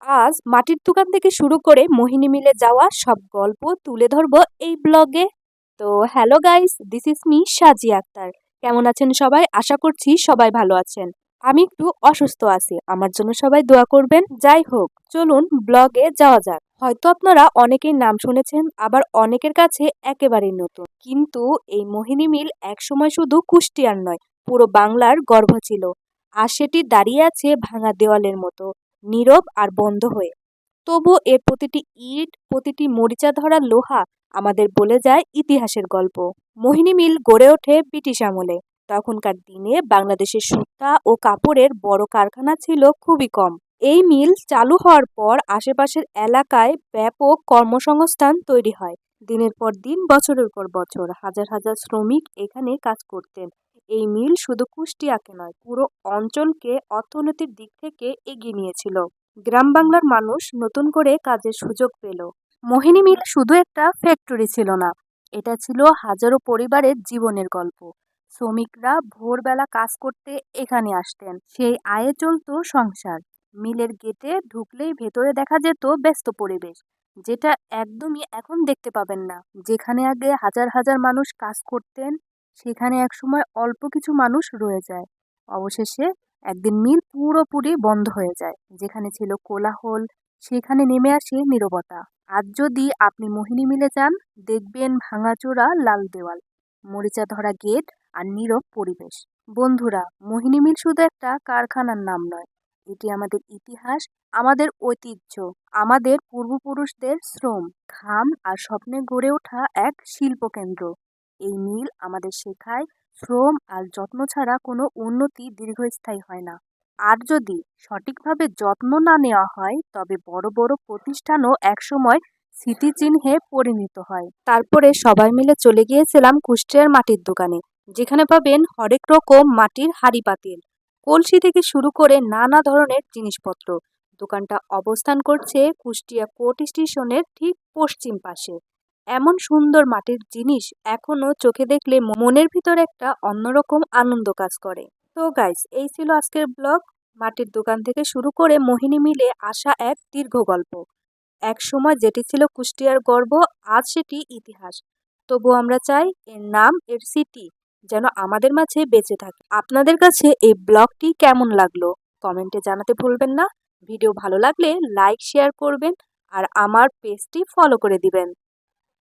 আজ মাটির দোকান থেকে শুরু করে মোহিনী মিলে যাওয়া সব গল্প তুলে ধরবো এই ব্লগে। তো hello guys, this is me সাজি আক্তার। কেমন আছেন সবাই? আশা করছি সবাই ভালো আছেন। আমি একটু অসুস্থ আছি, আমার জন্য সবাই দোয়া করবেন। যাই হোক, চলুন ব্লগে যাওয়া যাক। হয়তো আপনারা অনেকেই নাম শুনেছেন, আবার অনেকের কাছে একেবারেই নতুন, কিন্তু এই মোহিনী মিল একসময় শুধু কুষ্টিয়ার নয়, পুরো বাংলার গর্ব ছিল। আর সেটি দাঁড়িয়ে আছে ভাঙা দেওয়ালের মতো, নীরব আর বন্ধ হয়ে। তবু এর প্রতিটি ইট, প্রতিটি মরিচা ধরা লোহা আমাদের বলে যায় ইতিহাসের গল্প। মোহিনী মিল গড়ে ওঠে ব্রিটিশ আমলে। তখনকার দিনে বাংলাদেশের সুতা ও কাপড়ের বড় কারখানা ছিল খুবই কম। এই মিল চালু হওয়ার পর আশেপাশের এলাকায় ব্যাপক কর্মসংস্থান তৈরি হয়। দিনের পর দিন, বছরের পর বছর হাজার হাজার শ্রমিক এখানে কাজ করতেন। এই মিল শুধু কুষ্টিয়াকে নয়, পুরো অঞ্চলকে অর্থনৈতিক দিক থেকে এগিয়ে নিয়েছিল। গ্রাম বাংলার মানুষ নতুন করে কাজের সুযোগ পেল। মোহিনী মিল শুধু একটা ফ্যাক্টরি ছিল না, এটা ছিল হাজারো পরিবারের জীবনের গল্প। শ্রমিকরা ভোরবেলা কাজ করতে এখানে আসতেন, সেই আয়ে চলতো সংসার। মিলের গেটে ঢুকলেই ভেতরে দেখা যেত ব্যস্ত পরিবেশ, যেটা একদমই এখন দেখতে পাবেন না। যেখানে আগে হাজার হাজার মানুষ কাজ করতেন, সেখানে একসময় অল্প কিছু মানুষ রয়ে যায়। অবশেষে একদিন মিল পুরোপুরি বন্ধ হয়ে যায়। যেখানে ছিল কোলাহল, সেখানে নেমে আসে নীরবতা। আজ যদি আপনি মোহিনী মিলে যান, দেখবেন ভাঙাচোরা লাল দেওয়াল, মরিচা ধরা গেট আর নীরব পরিবেশ। বন্ধুরা, মোহিনী মিল শুধু একটা কারখানার নাম নয়, এটি আমাদের ইতিহাস, আমাদের ঐতিহ্য, আমাদের পূর্বপুরুষদের শ্রম, ঘাম আর স্বপ্নে গড়ে ওঠা এক শিল্পকেন্দ্র। এই মিল আমাদের শেখায় শ্রম আর যত্ন ছাড়া কোনো উন্নতি দীর্ঘস্থায়ী হয় না। আর যদি সঠিকভাবে যত্ন না নেওয়া হয়, তবে বড় বড় প্রতিষ্ঠানও একসময় স্মৃতিচিহ্নে পরিণত হয়। তারপরে সবাই মিলে চলে গিয়েছিলাম কুষ্টিয়ার মাটির দোকানে, যেখানে পাবেন হরেক রকম মাটির হাঁড়ি পাতিল, কলসি থেকে শুরু করে নানা ধরনের জিনিসপত্র। দোকানটা অবস্থান করছে কুষ্টিয়া কোর্ট স্টেশনের ঠিক পশ্চিম পাশে। এমন সুন্দর মাটির জিনিস এখনো চোখে দেখলে মনের ভিতর একটা অন্যরকম আনন্দ কাজ করে। তো গাইস, এই ছিল আজকের ব্লগ। মাটির দোকান থেকে শুরু করে মোহিনী মিলে আসা এক দীর্ঘ গল্প। এক সময় যেটি ছিল কুষ্টিয়ার গর্ব, আজ সেটি ইতিহাস। তবু আমরা চাই এর নাম, এর স্মৃতি যেন আমাদের মাঝে বেঁচে থাকে। আপনাদের কাছে এই ব্লগটি কেমন লাগলো কমেন্টে জানাতে ভুলবেন না। ভিডিও ভালো লাগলে লাইক শেয়ার করবেন আর আমার পেজটি ফলো করে দিবেন।